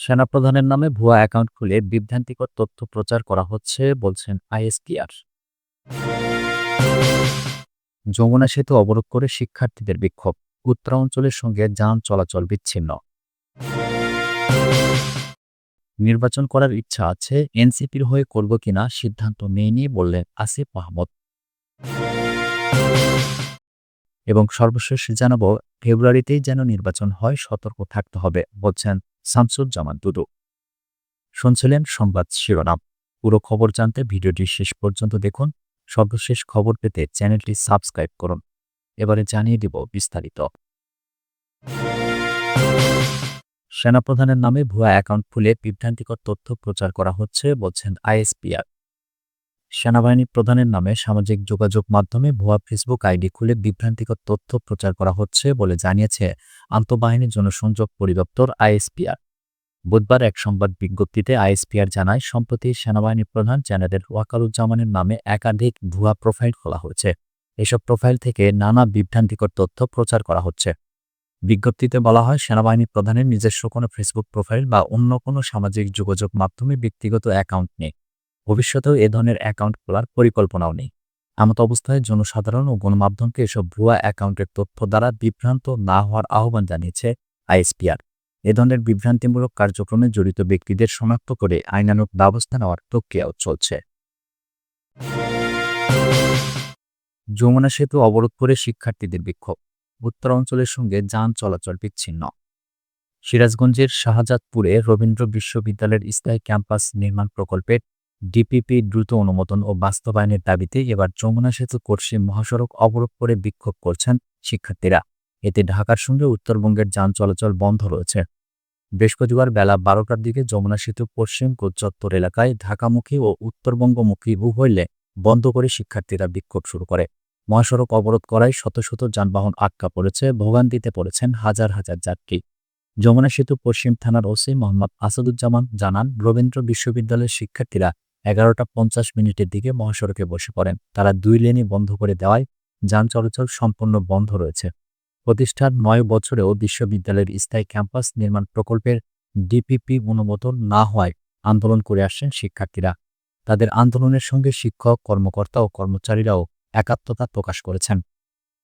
সেনাপ্রধানের নামে ভুয়া অ্যাকাউন্ট খুলে বিভ্রান্তিকর তথ্য প্রচার করা হচ্ছে বলছেন আইএসপিআর। যমুনা সেতু অবরোধ করে শিক্ষার্থীদের বিক্ষোভ, উত্তরাঞ্চলের সঙ্গে যান চলাচল বিচ্ছিন্ন। নির্বাচন করার ইচ্ছা আছে, এনসিপির হয়ে করব কিনা সিদ্ধান্ত নেয়নি বললেন আসিফ মাহমুদ। এবং সর্বশেষ জানাবো, ফেব্রুয়ারিতেই যেন নির্বাচন হয়, সতর্ক থাকতে হবে বলছেন শামসুজ্জামান দুদু। শুনছিলেন সংবাদ শিরোনাম। পুরো খবর জানতে ভিডিওটি শেষ পর্যন্ত দেখুন। সর্বশেষ খবর পেতে চ্যানেলটি সাবস্ক্রাইব করুন। এবারে জানিয়ে দিব বিস্তারিত। সেনাপ্রধানের নামে ভুয়া অ্যাকাউন্ট খুলে বিভ্রান্তিকর তথ্য প্রচার করা হচ্ছে বলছেন আইএসপিআর। সেনাবাহিনী প্রধানের নামে সামাজিক যোগাযোগ মাধ্যমে ভুয়া ফেসবুক আইডি খুলে বিভ্রান্তিকর তথ্য প্রচার করা হচ্ছে বলে জানিয়েছে আন্তঃবাহিনী জনসংযোগ পরিদপ্তর আইএসপিআর। বুধবার এক সংবাদ বিজ্ঞপ্তিতে আইএসপিআর জানায়, সম্প্রতি সেনাবাহিনী প্রধান জেনারেল ওয়াকারুজ্জামানের নামে একাধিক ভুয়া প্রোফাইল খোলা হয়েছে। এসব প্রোফাইল থেকে নানা বিভ্রান্তিকর তথ্য প্রচার করা হচ্ছে। বিজ্ঞপ্তিতে বলা হয়, সেনাবাহিনী প্রধানের নিজস্ব কোনো ফেসবুক প্রোফাইল বা অন্য কোনো সামাজিক যোগাযোগ মাধ্যমে ব্যক্তিগত অ্যাকাউন্ট নেই। ভবিষ্যতেও এ ধরনের অ্যাকাউন্ট খোলার পরিকল্পনাও নেই। এমত অবস্থায় জনসাধারণ ও গণমাধ্যমকে এসব ভুয়া অ্যাকাউন্টের তথ্য দ্বারা বিভ্রান্ত না হওয়ার আহ্বান জানিয়েছে আইএসপিআর। এ ধরনের বিভ্রান্তিমূলক কার্যক্রমে জড়িত ব্যক্তিদের শনাক্ত করে আইনানুগ ব্যবস্থা নেওয়ার প্রক্রিয়াও চলছে। যমুনা সেতু অবরোধ করে শিক্ষার্থীদের বিক্ষোভ, উত্তরাঞ্চলের সঙ্গে যান চলাচল বিচ্ছিন্ন। সিরাজগঞ্জের শাহজাদপুরে রবীন্দ্র বিশ্ববিদ্যালয়ের স্থায়ী ক্যাম্পাস নির্মাণ প্রকল্পের ডিপিপি দ্রুত অনুমোদন ও বাস্তবায়নের দাবিতে এবার যমুনা সেতু পশ্চিম মহাসড়ক অবরোধ করে বিক্ষোভ করছেন শিক্ষার্থীরা। এতে ঢাকার সঙ্গে উত্তরবঙ্গের যান চলাচল বন্ধ রয়েছে। বৃহস্পতিবার বেলা ১২টার দিকে যমুনা সেতু পশ্চিম কোচত্বর এলাকায় ঢাকামুখী ও উত্তরবঙ্গমুখী উভয় লেন বন্ধ করে শিক্ষার্থীরা বিক্ষোভ শুরু করে। মহাসড়ক অবরোধ করায় শত শত যানবাহন আটকা পড়েছে, ভোগান্তিতে পড়েছেন হাজার হাজার যাত্রী। যমুনা সেতু পশ্চিম থানার ওসি মোহাম্মদ আসাদুজ্জামান জানান, রবীন্দ্র বিশ্ববিদ্যালয়ের শিক্ষার্থীরা ১১টা ৫০ মিনিটের দিকে মহাসড়কে বসে পড়েন। তারা ২ লেনই বন্ধ করে দেওয়ায় যান চলাচল সম্পূর্ণ বন্ধ রয়েছে। প্রতিষ্ঠার ৯ বছরেও বিশ্ববিদ্যালয়ের স্থায়ী ক্যাম্পাস নির্মাণ প্রকল্পের ডিপিপি অনুমোদন না হওয়ায় আন্দোলন করে আসছেন শিক্ষার্থীরা। তাদের আন্দোলনের সঙ্গে শিক্ষক, কর্মকর্তা ও কর্মচারীরাও একাত্মতা প্রকাশ করেছেন।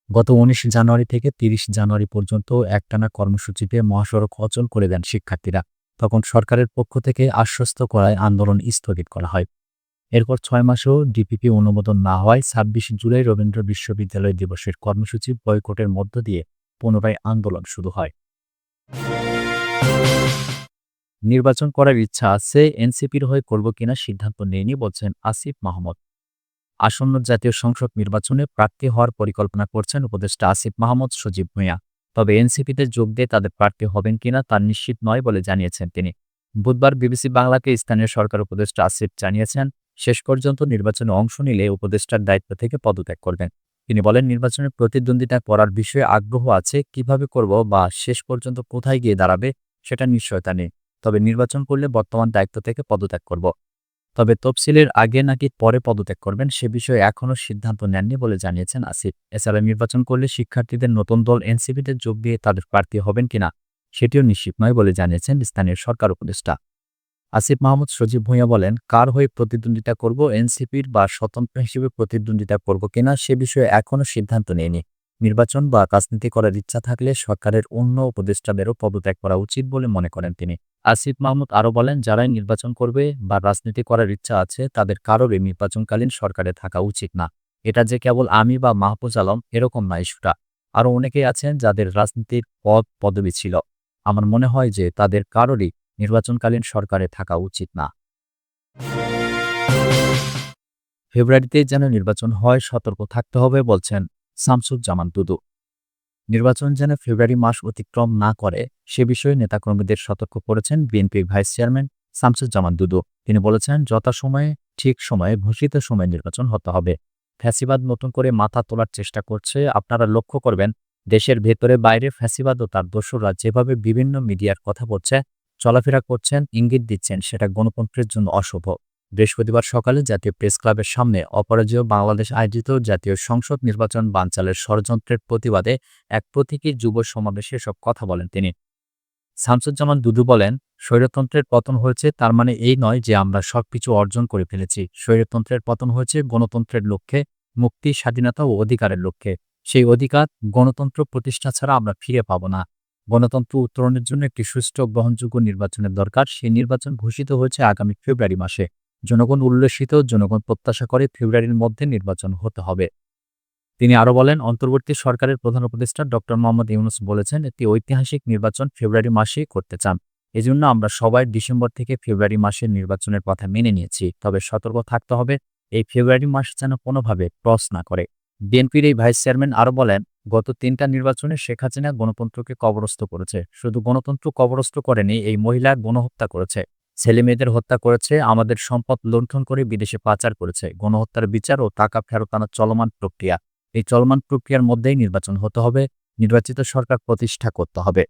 গত ১৯ জানুয়ারি থেকে ৩০ জানুয়ারি পর্যন্ত একটানা কর্মসূচিতে মহাসড়ক অচল করে দেন শিক্ষার্থীরা। তখন সরকারের পক্ষ থেকে আশ্বস্ত করায় আন্দোলন স্থগিত করা হয়। এরপর ৬ মাসেও ডিপিপি অনুমোদন না হওয়ায় ২৬ জুলাই রবীন্দ্র বিশ্ববিদ্যালয় দিবসের কর্মসূচি বয়কটের মধ্য দিয়ে পুনরায় আন্দোলন শুরু হয়। নির্বাচন করার ইচ্ছা আছে, এনসিপির হয়ে করব কিনা সিদ্ধান্ত নেয়নি বলছেন আসিফ মাহমুদ। আসন্ন জাতীয় সংসদ নির্বাচনে প্রার্থী হওয়ার পরিকল্পনা করছেন উপদেষ্টা আসিফ মাহমুদ সজীব ভূঁইয়া। তবে এনসিপিতে যোগ দিয়ে তাদের প্রার্থী হবেন কিনা তা নিশ্চিত নয় বলে জানিয়েছেন তিনি। বুধবার বিবিসি বাংলাকে স্থানীয় সরকার উপদেষ্টা আসিফ জানিয়েছেন, শেষ পর্যন্ত নির্বাচনে অংশ নিলে উপদেষ্টার দায়িত্ব থেকে পদত্যাগ করবেন। তিনি বলেন, নির্বাচনে প্রতিদ্বন্দ্বিতা করার বিষয়ে আগ্রহ আছে, কিভাবে করব বা শেষ পর্যন্ত কোথায় গিয়ে দাঁড়াবে সেটা নিশ্চয়তা নেই। তবে নির্বাচন করলে বর্তমান দায়িত্ব থেকে পদত্যাগ করব। তবে তফসিলের আগে নাকি পরে পদত্যাগ করবেন সে বিষয়ে এখনও সিদ্ধান্ত নেননি বলে জানিয়েছেন আসিফ। এছাড়া নির্বাচন করলে শিক্ষার্থীদের নতুন দল এনসিপিতে যোগ দিয়ে তাদের প্রার্থী হবেন কিনা সেটিও নিশ্চিত নয় বলে জানিয়েছেন স্থানীয় সরকার উপদেষ্টা আসিফ মাহমুদ সজীব ভূঁইয়া বলেন, কার হয়ে প্রতিদ্বন্দ্বিতা করব, এনসিপির বা স্বতন্ত্র হিসেবে প্রতিদ্বন্দ্বিতা করব কিনা সে বিষয়ে এখনও সিদ্ধান্ত নেয়নি। নির্বাচন বা রাজনীতি করার ইচ্ছা থাকলে সরকারের অন্য উপদেষ্টাদেরও পদত্যাগ করা উচিত বলে মনে করেন তিনি। আসিফ মাহমুদ আরও বলেন, যারাই নির্বাচন করবে বা রাজনীতি করার ইচ্ছা আছে তাদের কারোরই নির্বাচনকালীন সরকারে থাকা উচিত না। এটা যে কেবল আমি বা মাহফুজ আলম এরকম না ইস্যুটা। আরও অনেকেই আছেন যাদের রাজনীতির পদবি ছিল। আমার মনে হয় যে তাদের কারোরই নির্বাচনকালীন সরকারে থাকা উচিত না। ফেব্রুয়ারিতেই যেন নির্বাচন হয়, সতর্ক থাকতে হবে বলছেন শামসুজ্জামান দুদু। নির্বাচন যেন ফেব্রুয়ারি মাস অতিক্রম না করে সে বিষয়ে নেতাকর্মীদের সতর্ক করেছেন বিএনপির ভাইস চেয়ারম্যান শামসুজ্জামান দুদু। তিনি বলেছেন, যথাসময়ে ঠিক সময়ে ঘোষিত সময়ে নির্বাচন হতে হবে। ফ্যাসিবাদ নতুন করে মাথা তোলার চেষ্টা করছে। আপনারা লক্ষ্য করবেন, দেশের ভেতরে বাইরে ফ্যাসিবাদ ও তার দোসররা যেভাবে বিভিন্ন মিডিয়ার কথা বলছে, চলাফেরা করছেন, ইঙ্গিত দিচ্ছেন, সেটা গণতন্ত্রের জন্য অশুভ। বৃহস্পতিবার সকালে জাতীয় প্রেস ক্লাবের সামনে অপরাজেয় বাংলাদেশ আয়োজিত জাতীয় সংসদ নির্বাচন বানচালের ষড়যন্ত্রের প্রতিবাদে এক প্রতীকী যুব সমাবেশে এসব কথা বলেন তিনি। শামসুজ্জামান দুদু বলেন, স্বৈরতন্ত্রের পতন হয়েছে তার মানে এই নয় যে আমরা সবকিছু অর্জন করে ফেলেছি। স্বৈরতন্ত্রের পতন হয়েছে গণতন্ত্রের লক্ষ্যে, মুক্তি, স্বাধীনতা ও অধিকারের লক্ষ্যে। সেই অধিকার গণতন্ত্র প্রতিষ্ঠা ছাড়া আমরা ফিরে পাব না। গণতন্ত্র উত্তরণের জন্য একটি সুষ্ঠু ও গ্রহণযোগ্য নির্বাচনের দরকার। সেই নির্বাচন ঘোষিত হয়েছে আগামী ফেব্রুয়ারি মাসে। জনগণ উল্লসিত, জনগণ প্রত্যাশা করে ফেব্রুয়ারির মধ্যে নির্বাচন হতে হবে। তিনি আরও বলেন, অন্তর্বর্তী সরকারের প্রধান উপদেষ্টা ডক্টর মোহাম্মদ ইউনূস বলেছেন, একটি ঐতিহাসিক নির্বাচন ফেব্রুয়ারি মাসেই করতে চান। এজন্য আমরা সবাই ডিসেম্বর থেকে ফেব্রুয়ারি মাসের নির্বাচনের কথা মেনে নিয়েছি। তবে সতর্ক থাকতে হবে, এই ফেব্রুয়ারি মাস যেন কোনোভাবে ক্রস না করে। বিএনপির এই ভাইস চেয়ারম্যান আরও বলেন, গত ৩টা নির্বাচনে শেখ হাসিনা গণতন্ত্রকে কবরস্থ করেছে। শুধু গণতন্ত্র কবরস্থ করেনি, এই মহিলা গণহত্যা করেছে, ছেলেমেয়েদের হত্যা করেছে, আমাদের সম্পদ লুণ্ঠন করে বিদেশে পাচার করেছে। গণহত্যার বিচার ও টাকা ফেরত আনার চলমান প্রক্রিয়া। এই চলমান প্রক্রিয়ার মধ্যেই নির্বাচন হতে হবে, নির্বাচিত সরকার প্রতিষ্ঠা করতে হবে।